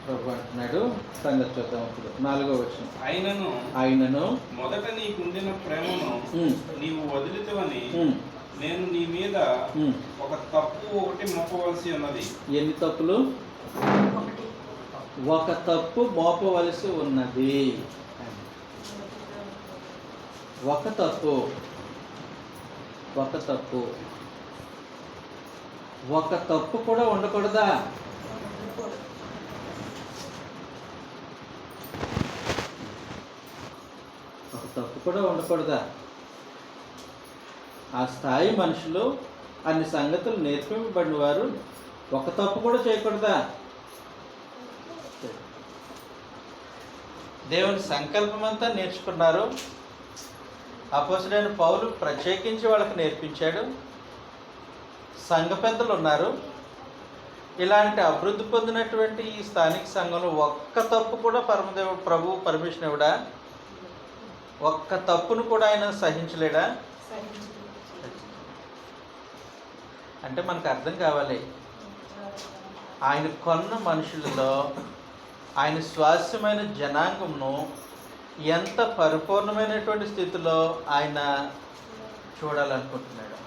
ప్రభు అంటున్నాడు. సంగతి చూద్దాం ఇప్పుడు 4వ వచనం. ఆయనను మొదట నీకుండిన ప్రేమను నీవు వదిలితవని నేను నీ మీద ఒక తప్పు ఒకటి మోపవలసి ఉన్నది. ఎన్ని తప్పులు? ఒక తప్పు మోపవలసి ఉన్నది. ఒక తప్పు కూడా ఉండకూడదా? ఒక తప్పు కూడా ఉండకూడదా? ఆ స్థాయి మనుషులు, అన్ని సంగతులు నేర్పింపబడిన వారు ఒక తప్పు కూడా చేయకూడదా? దేవుని సంకల్పం అంతా నేర్చుకున్నారు. అపోస్తలుడైన పౌలు ప్రత్యేకించి వాళ్ళకి నేర్పించాడు. సంఘ పెద్దలు ఉన్నారు. ఇలాంటి అభివృద్ధి పొందినటువంటి ఈ స్థానిక సంఘంలో ఒక్క తప్పు కూడా ప్రభు పర్మిషన్ ఇవ్వడా? ఒక్క తప్పును కూడా ఆయన సహించలేడా? అంటే మనకు అర్థం కావాలి, ఆయన కొన్న మనుషులలో ఆయన స్వాస్యమైన జనాంగంను ఎంత పరిపూర్ణమైనటువంటి స్థితిలో ఆయన చూడాలనుకుంటున్నాడు.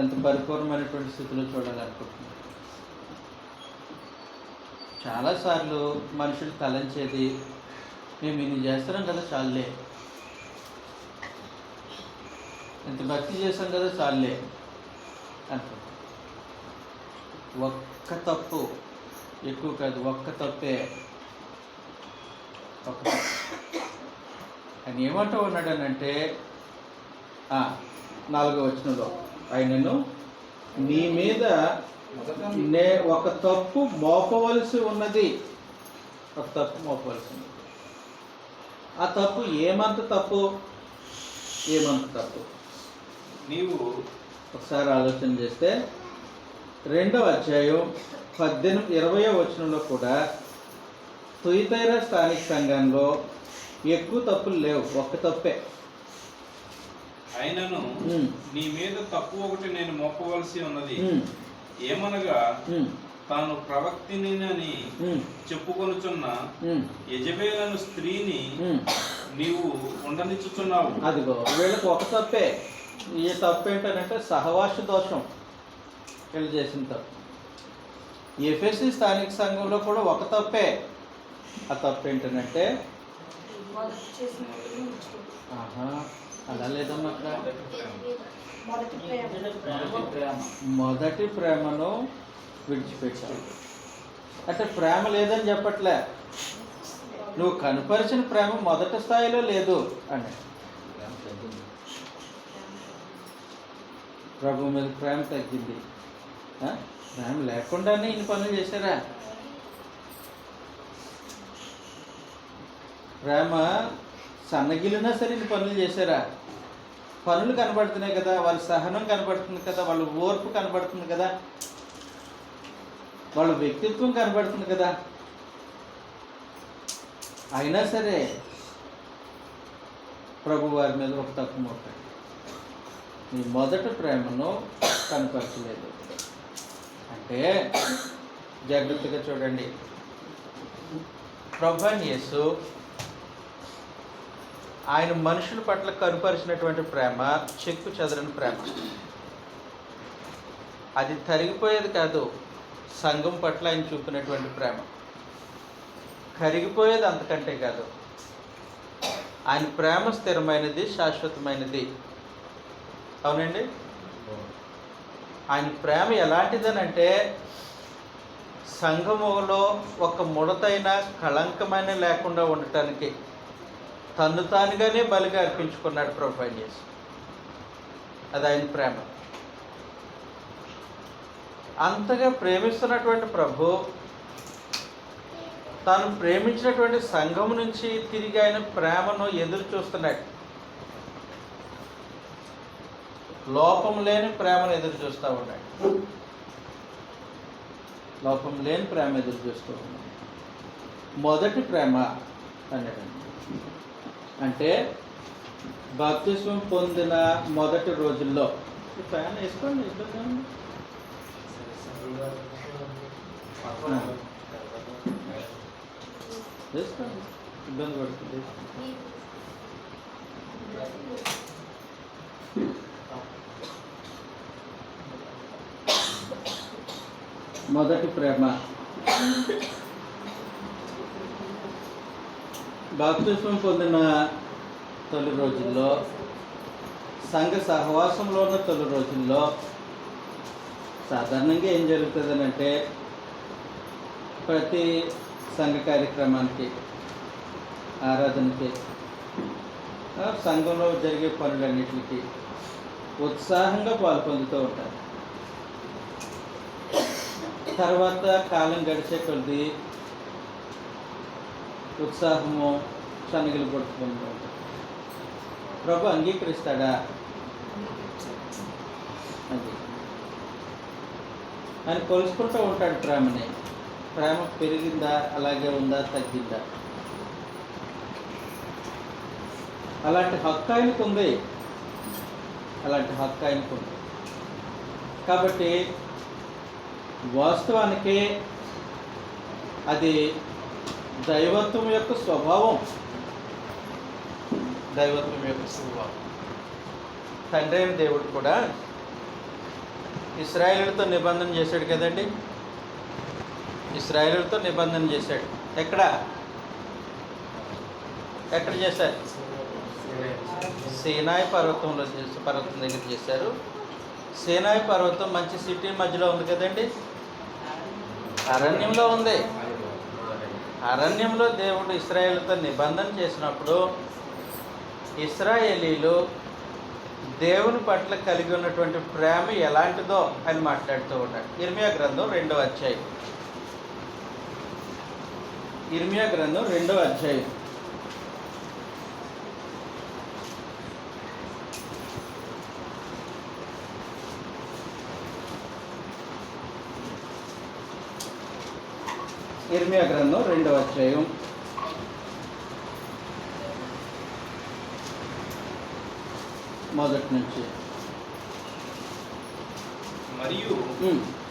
ఎంత పరిపూర్ణమైనటువంటి స్థితిలో చూడాలనుకుంటున్నాడు. చాలాసార్లు మనుషులు తలంచేది, మేము ఇన్ని చేస్తున్నాం కదా చాలులే, ఇంత భక్తి చేసాం కదా చాలులే అనుకుంటాం. ఒక్క తప్పు, ఎక్కువ కాదు, ఒక్క తప్పే. ఆయన ఏమంటూ ఉన్నాడనంటే 4వ వచనంలో, ఆయనను నీ మీద ఒక తప్పు మోపవలసి ఉన్నది. ఒక తప్పు మోపవలసి ఉన్నది. ఆ తప్పు ఏమంత తప్పు? నీవు ఒకసారి ఆలోచన చేస్తే 2వ అధ్యాయం 20వ వచనంలో కూడా తుయతైరా స్థానిక సంఘంలో ఎక్కువ తప్పులు లేవు, ఒక్క తప్పే. ఆయనను నీ మీద తప్పు ఒకటి నేను మోపవలసి ఉన్నది. ఏమనగా తాను ప్రవక్తిని చెప్పుకొనుచున్న యెజబెలు స్త్రీని నీవు ఉండనిచ్చుచున్నావు. అదిగో వీళ్ళకి ఒక తప్పే. ఈ తప్పు ఏంటంటే సహవాస దోషం. వీళ్ళు చేసిన తప్పు. ఎఫెసీ స్థానిక సంఘంలో కూడా ఒక తప్పే. ఆ తప్పు ఏంటంటే అలా లేదమ్మా, అక్కడ మొదటి ప్రేమను విడిచిపెట్టావు. అంటే ప్రేమ లేదని చెప్పట్లే, నువ్వు కనపరిచిన ప్రేమ మొదటి స్థాయిలో లేదు అని. ప్రభు మీద ప్రేమ తగ్గింది. ప్రేమ లేకుండానే ఇన్ని పనులు చేశారా? ప్రేమ సన్నగిలినా సరే ఇన్ని పనులు చేశారా? పనులు కనబడుతున్నాయి కదా, వాళ్ళ సహనం కనబడుతుంది కదా, వాళ్ళ ఓర్పు కనబడుతుంది కదా, వాళ్ళ వ్యక్తిత్వం కనబడుతుంది కదా. అయినా సరే ప్రభు వారి మీద ఒక తప్పు మోపాడు. నీ మొదటి ప్రేమను కనపరచలేదు. అంటే జాగ్రత్తగా చూడండి. ప్రభువైన యేసు ఆయన మనుషుల పట్ల కనుపరిచినటువంటి ప్రేమ చెక్కు చెదరని ప్రేమ. అది తరిగిపోయేది కాదు. సంఘం పట్ల ఆయన చూపినటువంటి ప్రేమ కరిగిపోయేది అంతకంటే కాదు. ఆయన ప్రేమ స్థిరమైనది, శాశ్వతమైనది. అవునండి. ఆయన ప్రేమ ఎలాంటిదనంటే సంఘములో ఒక ముడతైన కళంకమైన లేకుండా ఉండటానికి తన్ను తానుగానే బలిగా అర్పించుకున్నాడు ప్రభువైన యేసు. అది ఆయన ప్రేమ. అంతగా ప్రేమిస్తున్నటువంటి ప్రభు తాను ప్రేమించినటువంటి సంఘం నుంచి తిరిగి ఆయన ప్రేమను ఎదురు చూస్తున్నాడు. లోపం లేని ప్రేమను ఎదురు చూస్తూ ఉన్నాడు. లోపం లేని ప్రేమ ఎదురు చూస్తూ ఉన్నాడు. మొదటి ప్రేమ అన్నాడు. అంటే బాప్తిస్మం పొందిన మొదటి రోజుల్లో ఫ్యాన్ వేసుకోండి, చేసుకోండి, ఇబ్బంది పడుతుంది. మొదటి ప్రేమ. బాప్తిస్మం పొందిన తొలి రోజుల్లో, సంఘ సహవాసంలో ఉన్న తొలి రోజుల్లో సాధారణంగా ఏం జరుగుతుందని అంటే, ప్రతి సంఘ కార్యక్రమానికి, ఆరాధనకి, సంఘంలో జరిగే పనులన్నిటికీ ఉత్సాహంగా పాల్పొందుతూ ఉంటారు. తర్వాత కాలం గడిచే కొద్ది ఉత్సాహము సన్నగిలు పడుతుంటూ ఉంటారు. ప్రభు అంగీకరిస్తాడా? అది ఆయన కొలుసుకుంటూ ఉంటాడు ప్రేమని. ప్రేమ పెరిగిందా, అలాగే ఉందా, తగ్గిందా? అలాంటి హక్కు ఆయనకు ఉంది. అలాంటి హక్కు ఆయనకు ఉంది. కాబట్టి వాస్తవానికి అది దైవత్వం యొక్క స్వభావం. దైవత్వం యొక్క స్వభావం. తండ్రి అయిన దేవుడు కూడా ఇశ్రాయేలుతో నిబంధన చేశాడు కదండి. ఇశ్రాయేలుతో నిబంధన చేశాడు. ఎక్కడ చేశారు? సీనాయి పర్వతంలో పర్వతం దగ్గర చేశారు. సీనాయి పర్వతం మంచి సిటీ మధ్యలో ఉంది కదండి. అరణ్యంలో ఉంది. అరణ్యంలో దేవుడు ఇశ్రాయేలుతో నిబంధన చేసినప్పుడు ఇశ్రాయేలీలు దేవుని పట్ల కలిగి ఉన్నటువంటి ప్రేమ ఎలాంటిదో అని మాట్లాడుతూ ఉన్నాడు. ఇర్మియా గ్రంథం 2వ అధ్యాయం. ఇర్మియా గ్రంథం 2వ అధ్యాయం. ఇర్మియా గ్రంథం 2వ అధ్యాయం మొదటి నుంచి. మరియు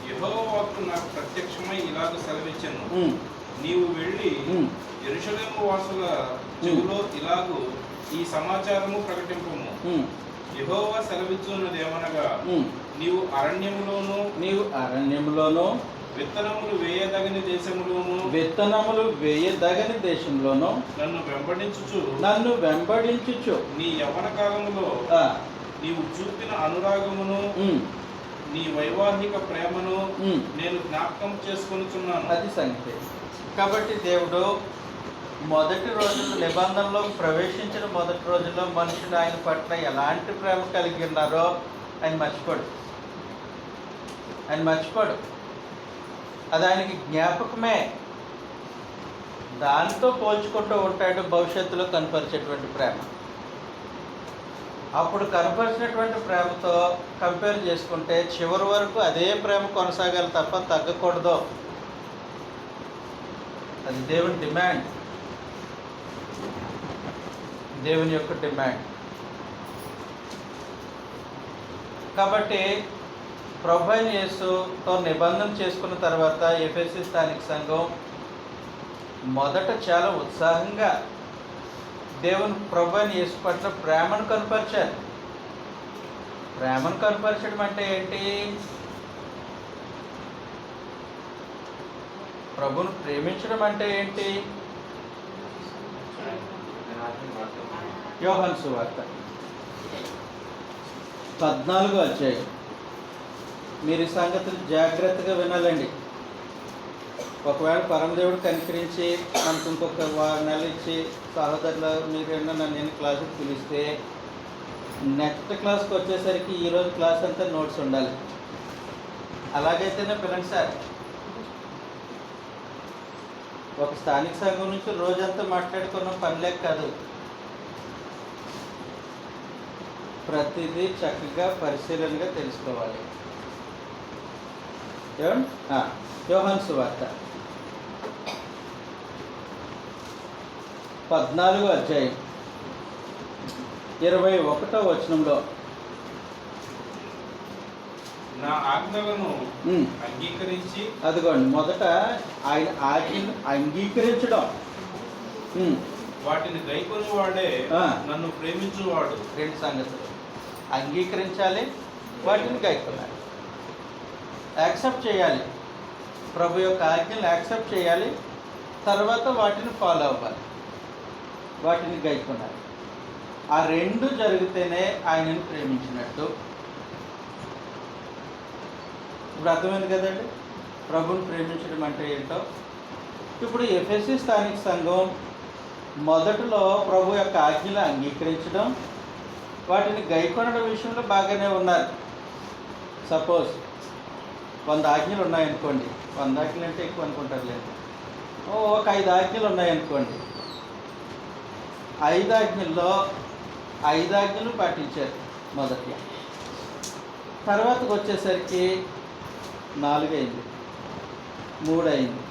యెహోవా వాక్కు నాకు ప్రత్యక్షమై ఇలాగ సెలవిచ్చెను, నీవు వెళ్ళి యెరూషలేము వాసుల చెవులో ఇలాగు ఈ సమాచారము ప్రకటింపుము. యెహోవా సెలవిచ్చున్నదేమనగా, నీవు అరణ్యములోను విత్తనములు వేయదగని దేశంలోను నన్ను వెంబడించుచు నీ యవ్వన కాలములో నీవు చూపిన అనురాగమును నీ వైవాహిక ప్రేమను నేను జ్ఞాపకం చేసుకొనుచున్నాను. అది సంగతి. కాబట్టి దేవుడు మొదటి రోజుల్లో, నిబంధనలో ప్రవేశించిన మొదటి రోజుల్లో మనుషులు ఆయన పట్ల ఎలాంటి ప్రేమ కలిగి ఉన్నారో ఆయన మర్చిపోడు. అది ఆయనకి జ్ఞాపకమే. దాంతో పోల్చుకుంటూ ఉంటాడు భవిష్యత్తులో కనపరిచేటువంటి ప్రేమ. అప్పుడు కనపరిచినటువంటి ప్రేమతో కంపేర్ చేసుకుంటే చివరి వరకు అదే ప్రేమ కొనసాగాలి తప్ప తగ్గకూడదు. అది దేవుని డిమాండ్, దేవుని యొక్క డిమాండ్. కాబట్టి ప్రభువైన యేసుతో నిబంధన చేసుకున్న తర్వాత ఎఫెసీ స్థానిక సంఘం మొదట చాలా ఉత్సాహంగా దేవుని ప్రభువైన యేసు పట్ల ప్రేమను కనపరిచారు. ప్రేమను కనపరచడం అంటే ఏంటి? ప్రభువును ప్రేమించడం అంటే ఏంటి? యోహాను సువార్త 14వ అధ్యాయం. మీరు ఈ సంగతులు జాగ్రత్తగా వినాలండి. ఒకవేళ పరమదేవుడు కనికరించి మనకు ఇంకొక నెల ఇచ్చి, సహోదరులు మీరు నన్ను క్లాసుకి పిలిస్తే నెక్స్ట్ క్లాస్కి వచ్చేసరికి ఈరోజు క్లాస్ అంతా నోట్స్ ఉండాలి. అలాగైతేనే పిల్లలు సార్. ఒక స్థానిక సంఘం నుంచి రోజంతా మాట్లాడుకున్న పనిలేక కాదు, ప్రతిదీ చక్కగా పరిశీలనగా తెలుసుకోవాలి. యోహాను సువార్త 14వ అధ్యాయం 21వ వచనంలో, నా ఆజ్ఞలను అంగీకరించి, అదిగోండి మొదట ఆయన ఆజ్ఞను అంగీకరించడం, వాటిని గైకొని వాడే నన్ను ప్రేమించువాడు. రెండు సంగతులు, అంగీకరించాలి, వాటిని గైకొనాలి, యాక్సెప్ట్ చేయాలి, ప్రభు యొక్క ఆజ్ఞలు యాక్సెప్ట్ చేయాలి, తర్వాత వాటిని ఫాలో అవ్వాలి, వాటిని గైకొనాలి. ఆ రెండు జరిగితేనే ఆయనను ప్రేమించినట్టు. ఇప్పుడు అర్థమైంది కదండి ప్రభుని ప్రేమించడం అంటే ఏంటో. ఇప్పుడు ఎఫెసీ స్థానిక సంఘం మొదటిలో ప్రభు యొక్క ఆజ్ఞలు అంగీకరించడం, వాటిని గైకొనడం విషయంలో బాగానే ఉన్నారు. సపోజ్ 100 ఆజ్ఞలు ఉన్నాయనుకోండి, 100 ఆజ్ఞలు అంటే ఎక్కువ అనుకుంటారు లేదు, ఒక 5 ఆజ్ఞలు ఉన్నాయనుకోండి, 5 ఆజ్ఞల్లో 5 ఆజ్ఞలు పాటించారు మొదట్లో. తర్వాతకు వచ్చేసరికి 4 అయింది, 3 అయింది,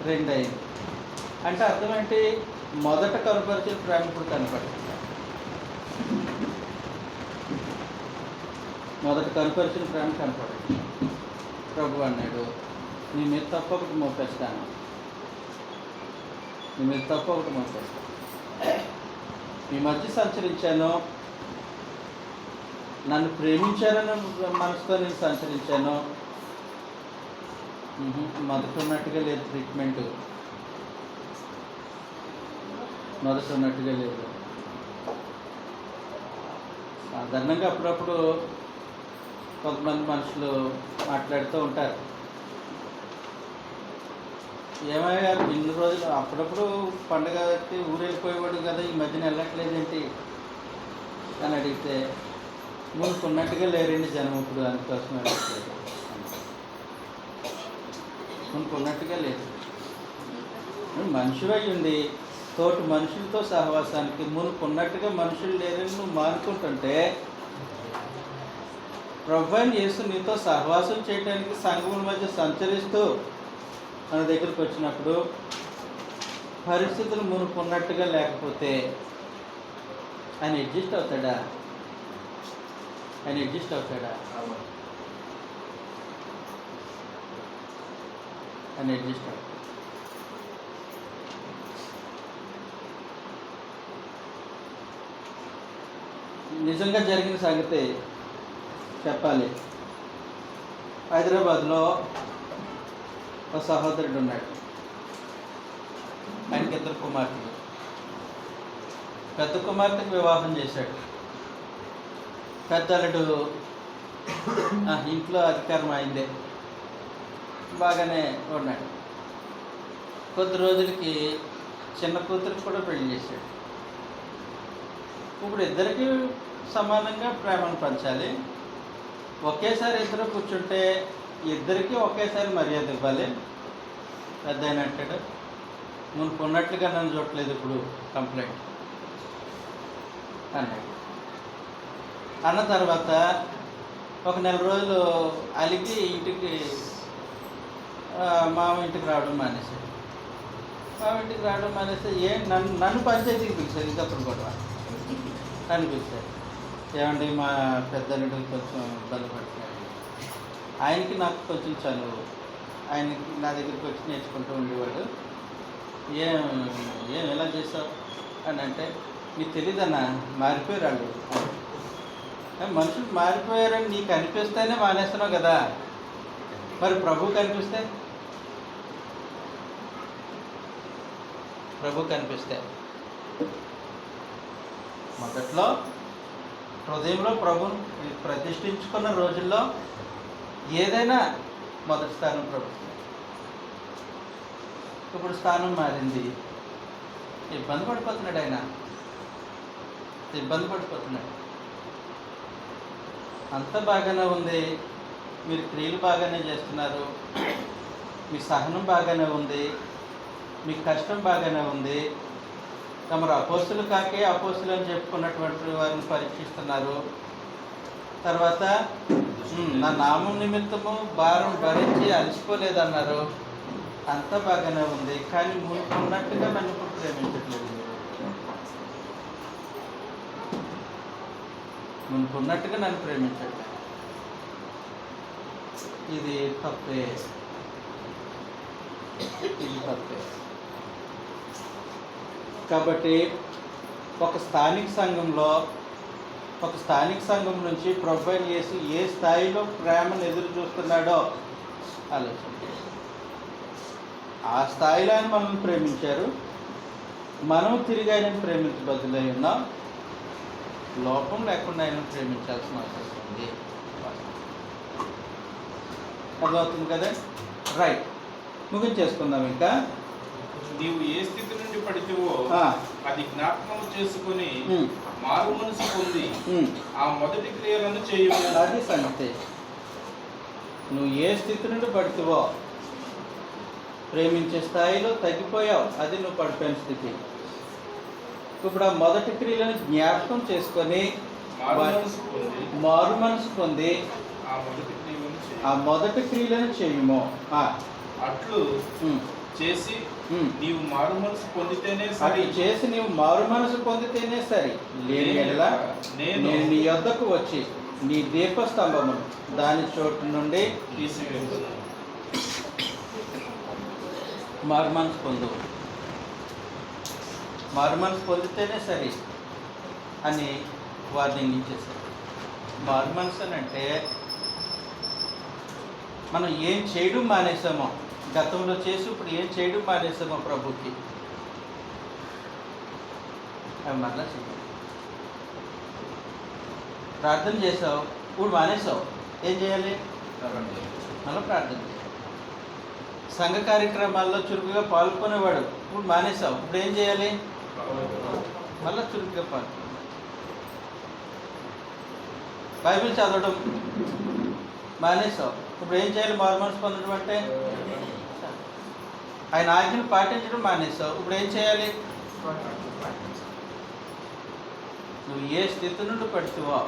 2 అయింది. అంటే అర్థం ఏంటి? మొదట కనపరిచిన ప్రేమ ఇప్పుడు కనపడుతుంది. మొదట కనపరిచిన ప్రేమ కనపడుతుంది. ప్రభు అన్నాడు, నీ మీద తప్ప ఒకటి మోపేస్తాను, నీ మీద తప్ప ఒకటి మోపేస్తాను. మీ మధ్య సంచరించాను, నన్ను ప్రేమించారని మనసుతో నేను సంచరించాను. మొదట ఉన్నట్టుగా లేదు ట్రీట్మెంట్, మొదట ఉన్నట్టుగా లేదు. సాధారణంగా అప్పుడప్పుడు కొంతమంది మనుషులు మాట్లాడుతూ ఉంటారు, ఏమయ్యా ఇన్ని రోజులు అప్పుడప్పుడు పండుగకి ఊరు వెళ్ళిపోయేవాడు కదా, ఈ మధ్యన వెళ్ళట్లేదేంటి అని అడిగితే, మునుకున్నట్టుగా లేరండి జనం ఇప్పుడు, అందుకోసం వెళ్ళట్లేదు. మునుకున్నట్టుగా లేదు. మనిషి అయి ఉండి తోటి మనుషులతో సహవాసానికి మునుకున్నట్టుగా మనుషులు లేరని నువ్వు మానుకుంటుంటే, ప్రభువైన యేసు నీతో సహవాసం చేయడానికి సంఘముల మధ్య సంచరిస్తూ మన దగ్గరికి వచ్చినప్పుడు పరిస్థితులు మునుకున్నట్టుగా లేకపోతే ఆయన అడ్జస్ట్ అవుతాడా? ఆయన అడ్జస్ట్ అవుతాడా? ఆయన అడ్జస్ట్ అవుతాడు. నిజంగా జరిగిన సంగతి చెప్పాలి. హైదరాబాద్లో ఒక సహోదరుడు ఉన్నాడు, ఆయనకి 2 కుమార్తెలు. పెద్ద కుమార్తెకు వివాహం చేశాడు. పెద్దలుడు ఇంట్లో అధికారం అయిందే, బాగానే ఉన్నాడు. కొద్ది రోజులకి చిన్న కూతురికి కూడా పెళ్లి చేశాడు. ఇప్పుడు ఇద్దరికి సమానంగా ప్రేమను పంచాలి. ఒకేసారి ఇద్దరు కూర్చుంటే ఇద్దరికి ఒకేసారి మర్యాద ఇవ్వాలి. పెద్ద ఆయన అంటాడు, నువ్వు కొన్నట్లుగా నన్ను చూడలేదు ఇప్పుడు, కంప్లైంట్ అన్నాడు. అన్న తర్వాత ఒక 4 రోజులు అలిగి ఇంటికి మామ ఇంటికి రావడం మానేశాడు. మామ ఇంటికి రావడం మానేస్తే నన్ను పంచాయతీకి పిలిచారు. ఇంకప్పుడు కూడా నన్ను పిలిచారు, ఏమండి మా పెద్దలుడు కొంచెం ఇబ్బంది పడుతున్నాడు, ఆయనకి నాకు కొంచెం చనువు, ఆయనకి నా దగ్గరికి వచ్చి నేర్చుకుంటూ ఉండేవాడు, ఏం ఎలా చేసావు అని అంటే, నీకు తెలీదన్నా మారిపోయారు వాళ్ళు. మనుషులు మారిపోయారని నీకు అనిపిస్తేనే మానేస్తున్నావు కదా, మరి ప్రభు కనిపిస్తే మొదట్లో హృదయంలో ప్రభుని ప్రతిష్ఠించుకున్న రోజుల్లో ఏదైనా మొదటి స్థానం ప్రభుత్వం. ఇప్పుడు స్థానం మారింది, ఇబ్బంది పడిపోతున్నాడు. ఆయన ఇబ్బంది పడిపోతున్నాడు. అంత బాగానే ఉంది, మీరు క్రియలు బాగానే చేస్తున్నారు, మీ సహనం బాగానే ఉంది, మీ కష్టం బాగానే ఉంది, తమరు అపోస్తులు కాకే అపోస్తులు అని చెప్పుకున్నటువంటి వారిని పరీక్షిస్తున్నారు. తర్వాత నా నామం నిమిత్తము భారం భరించి అలసిపోలేదన్నారు. అంతా బాగానే ఉంది, కానీ ఉన్నట్టుగా నన్ను ఇప్పుడు ప్రేమించట్లేదు. మునుకున్నట్టుగా నన్ను ప్రేమించట్లేదు. ఇది తప్పే, ఇది తప్పే. కాబట్టి ఒక స్థానిక సంఘం నుంచి ప్రభువైన యేసు ఏ స్థాయిలో ప్రేమను ఎదురు చూస్తున్నాడో ఆలోచన. ఆ స్థాయిలో ఆయన మనల్ని ప్రేమించారు, మనం తిరిగి ఆయనను ప్రేమించబద్దులై ఉన్నాం. లోపం లేకుండా ఆయన ప్రేమించాల్సిన అవసరం ఉంది. అర్థమవుతుంది కదా? రైట్, ముగించేసుకుందాం. ఇంకా నీవు ఏ స్థితి నుండి పడితేవో అది జ్ఞాపకం చేసుకుని మారు మనసు పొంది ఆ మొదటి క్రియలను చేయు. అది సంగతి. నువ్వు ఏ స్థితి నుండి పడుతువో, ప్రేమించే స్థాయిలో తగ్గిపోయావు, అది నువ్వు పడిపోయిన స్థితి. ఇప్పుడు ఆ మొదటి క్రియలను జ్ఞాపకం చేసుకొని మారు మనసు పొంది ఆ మొదటి క్రియలను చేయము. అట్లు చేసి నీవు మారు మనసు పొందితేనే సరి. చేసి నీవు మారు మనసు పొందితేనే సరి. లేని ఎడల నేను నీ యొద్దకు వచ్చి నీ దీపస్తంభమును దాని చోటు నుండి తీసివేస్తున్నాను. మారు మనసు పొందు. మారు మనసు పొందితేనే సరి అని వార్నింగ్ ఇచ్చేసారు. మారు మనసు అని అంటే మనం ఏం చేయడం మానేసామో, గతంలో చేసి ఇప్పుడు ఏం చేయడం మానేసామో ప్రభుకి, అవి మరలా చేయాలి. ప్రార్థన చేసావు, ఇప్పుడు మానేసావు, ఏం చేయాలి? మళ్ళీ ప్రార్థన చేయాలి. సంఘ కార్యక్రమాల్లో చురుకుగా పాల్గొనేవాడు, ఇప్పుడు మానేసావు, ఇప్పుడు ఏం చేయాలి? మళ్ళీ చురుకుగా పాల్గొనాలి. బైబిల్ చదవడం మానేసావు, ఇప్పుడు ఏం చేయాలి? మారు మనసు పొందడం అంటే ఆయన ఆజ్ఞను పాటించడం మానేసావు, ఇప్పుడు ఏం చేయాలి? నువ్వు ఏ స్థితి నుండి పడుతువో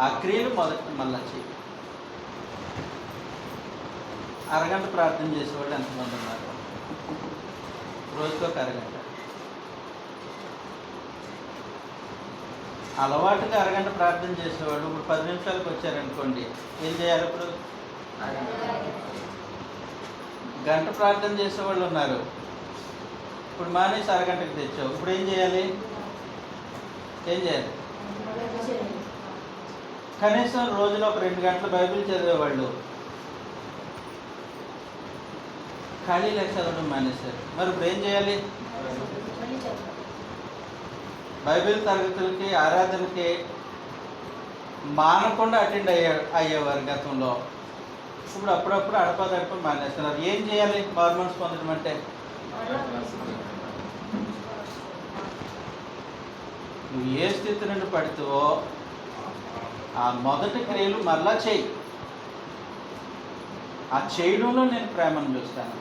ఆ క్రియలు మొదటి మళ్ళా చేయి. అరగంట ప్రార్థన చేసేవాళ్ళు ఎంతమంది ఉన్నారు? రోజుకు ఒక అరగంట. అలవాటుగా అరగంట ప్రార్థన చేసేవాళ్ళు ఇప్పుడు 10 నిమిషాలకు వచ్చారనుకోండి, ఏం చేయాలి? ఇప్పుడు గంట ప్రార్థన చేసేవాళ్ళు ఉన్నారు, ఇప్పుడు మానేసి అరగంటకు తెచ్చావు, ఇప్పుడు ఏం చేయాలి? ఏం చేయాలి? కనీసం రోజులో ఒక 2 గంటలు బైబిల్ చదివేవాళ్ళు ఖాళీ లేక చదవడం మానేశారు, మరి ఇప్పుడు ఏం చేయాలి? బైబిల్ తరగతులకి, ఆరాధనకి మానకుండా అటెండ్ అయ్యేవారు గతంలో, ఇప్పుడు అప్పుడప్పుడు అడపదడప మానేస్తున్నారు. ఏం చేయాలి మారు మనసు పొందడం అంటే? నువ్వు ఏ స్థితి నుండి పడుతావో ఆ మొదటి క్రియలు మరలా చేయి. ఆ చేయడంలో నేను ప్రేమను చూస్తాను.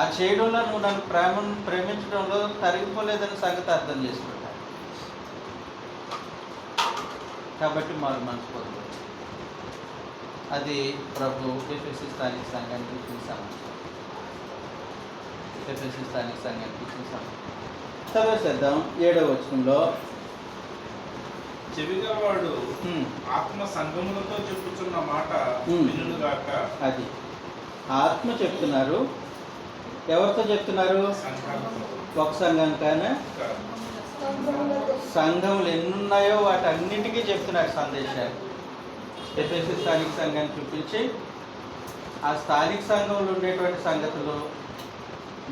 ఆ చేయడంలో నువ్వు నన్ను ప్రేమించడంలో తరిగిపోలేదని సంగతి అర్థం చేసుకుంటా. కాబట్టి మారు మనసు పొందు. అది ప్రభు ఎఫెసీ స్థానిక సంఘానికి ఇచ్చిన సమాచారం. ఎఫెసీ స్థానిక సంఘానికి ఇచ్చిన సమాచారం చదివేసేద్దాం. 7వ వచనంలో, చెవిగా వాడు ఆత్మ సంఘములతో చెప్పుచున్న మాట వినుగాక. అది ఆత్మ చెప్తున్నారు. ఎవరితో చెప్తున్నారు? ఒక సంఘంకానే, సంఘములు ఎన్నున్నాయో వాటన్నిటికీ చెప్తున్నారు సందేశాలు. ఎఫెసీ స్థానిక సంఘాన్ని చూపించి ఆ స్థానిక సంఘంలో ఉండేటువంటి సంగతులు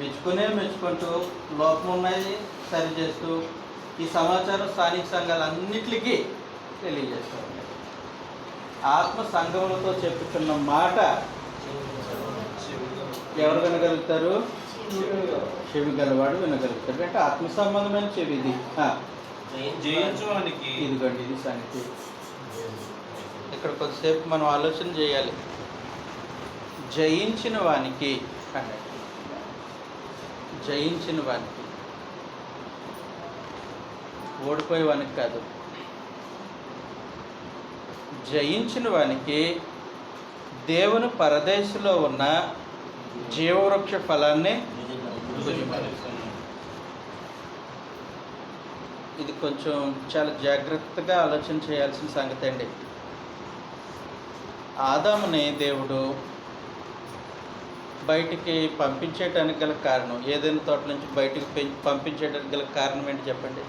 మెచ్చుకుంటూ లోపం ఉన్నాయి సరిచేస్తూ ఈ సమాచారం స్థానిక సంఘాలన్నిటికీ తెలియజేస్తూ ఉంటాయి. ఆత్మ సంఘములతో చెప్పుతున్న మాట ఎవరు వినగలుగుతారు? చెవి గలవాడు వినగలుగుతాడు. అంటే ఆత్మ సంబంధమైన చెవి ఇది. జయించడానికి ఇదిగోండి, ఇది సంగతి. ఇక్కడ కొద్దిసేపు మనం ఆలోచన చేయాలి. జయించిన వానికి అన్నాడు, జయించిన వానికి, ఓడిపోయే వానికి కాదు. జయించిన వానికి దేవుని పరదేశంలో ఉన్న జీవవృక్ష ఫలాన్ని ఇది కొంచెం చాలా జాగ్రత్తగా ఆలోచన చేయాల్సిన సంగతి అండి. ఆదాముని దేవుడు బయటికి పంపించేయడానికి గల కారణం, ఏదైనా తోట నుంచి బయటికి పంపించేయడానికి గల కారణం ఏంటి చెప్పండి?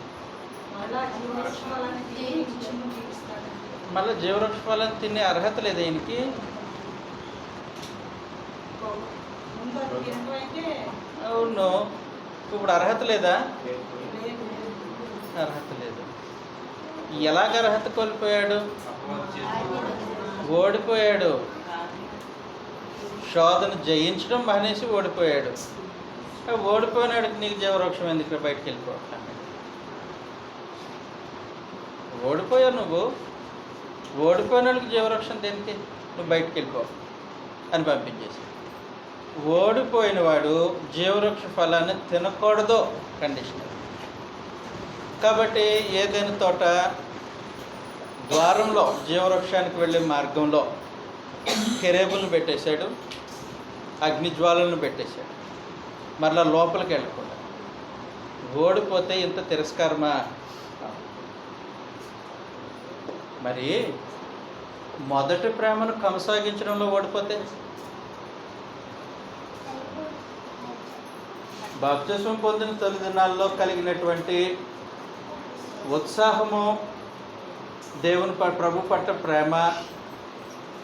మళ్ళీ జీవవృక్ష ఫలాన్ని తినే అర్హత లేదు ఆయనకి. అవును, ఇప్పుడు అర్హత లేదా? అర్హత లేదు. ఎలాగ అర్హత కోల్పోయాడు? ఓడిపోయాడు. శోధన జయించడం మానేసి ఓడిపోయాడు. ఓడిపోయినాడు, నీకు జీవవృక్షం ఎందుకు, బయటికి వెళ్ళిపో. ఓడిపోయావు నువ్వు, ఓడిపోయినాడికి జీవవృక్షం దేనికి, నువ్వు బయటికి వెళ్ళిపో అని పంపించేసి. ఓడిపోయిన వాడు జీవవృక్ష ఫలాన్ని తినకూడదు కండిషన్. కాబట్టి ఏదైనా తోట ద్వారంలో జీవవృక్షానికి వెళ్ళే మార్గంలో కెరేబుల్ని పెట్టేశాడు, అగ్నిజ్వాలను పెట్టేశాడు. మరలా లోపలికి వెళ్ళకుండా. ఓడిపోతే ఇంత తిరస్కారమా? మరి మొదటి ప్రేమను కొనసాగించడంలో ఓడిపోతే, బాప్తిస్మం పొందిన తొలి దినాల్లో కలిగినటువంటి ఉత్సాహము, దేవుని ప్రభు పట్ల ప్రేమ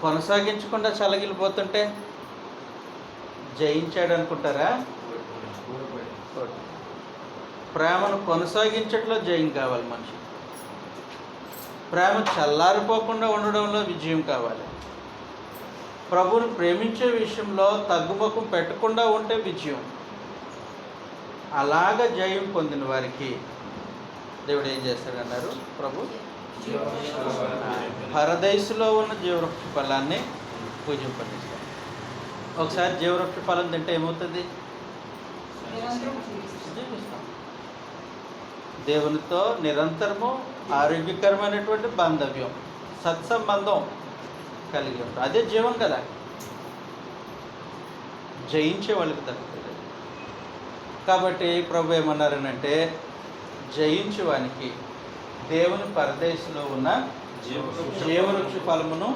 కొనసాగించకుండా చలగిలిపోతుంటే జయించాడు అనుకుంటారా? ప్రేమను కొనసాగించడంలో జయం కావాలి మనిషి. ప్రేమ చల్లారిపోకుండా ఉండడంలో విజయం కావాలి. ప్రభువుని ప్రేమించే విషయంలో తగ్గుముఖం పెట్టకుండా ఉంటే విజయం. అలాగ జయం పొందిన వారికి దేవుడు ఏం చేస్తాడన్నారు? ప్రభు పరదేశంలో ఉన్న జీవవృక్ష ఫలాన్ని పూజింపజేస్తాడు. ఒకసారి జీవవృక్ష ఫలం తింటే ఏమవుతుంది? జీవిస్తాం. దేవునితో నిరంతరము ఆరోగ్యకరమైనటువంటి బాంధవ్యం, సత్సంబంధం కలిగి ఉంటాం. అదే జీవం కదా. జయించే వాళ్ళకి దక్కుతుంది. కాబట్టి ప్రభు ఏమన్నారనంటే, జయించువానికి దేవుని పరదేశంలో ఉన్న జీవవృక్ష ఫలమును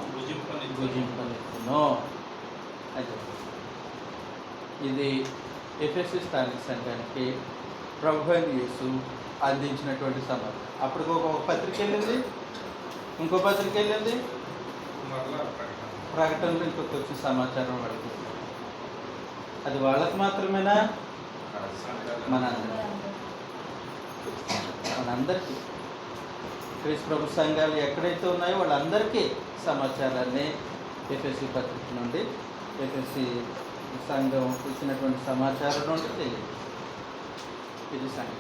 భుజింపనిచ్చును. అది ఇది ఎఫెసీ స్థానిక సంఘానికి ప్రభు అయిన యేసు అందించినటువంటి సమాధానం. అప్పుడు ఒక పత్రిక వెళ్ళింది, ఇంకో పత్రిక వెళ్ళింది, ప్రకటనలో ఇంకొక వచ్చిన సమాచారం పడుతుంది. అది వాళ్ళకి మాత్రమేనా? మనందరికీ క్రీస్తు ప్రభు సంఘాలు ఎక్కడైతే ఉన్నాయో వాళ్ళందరికీ సమాచారాన్ని ఎఫెసీ పత్రిక నుండి, ఎఫెసీ సంఘం ఇచ్చినటువంటి సమాచారం నుండి తెలియదు. ఇది సంఘం.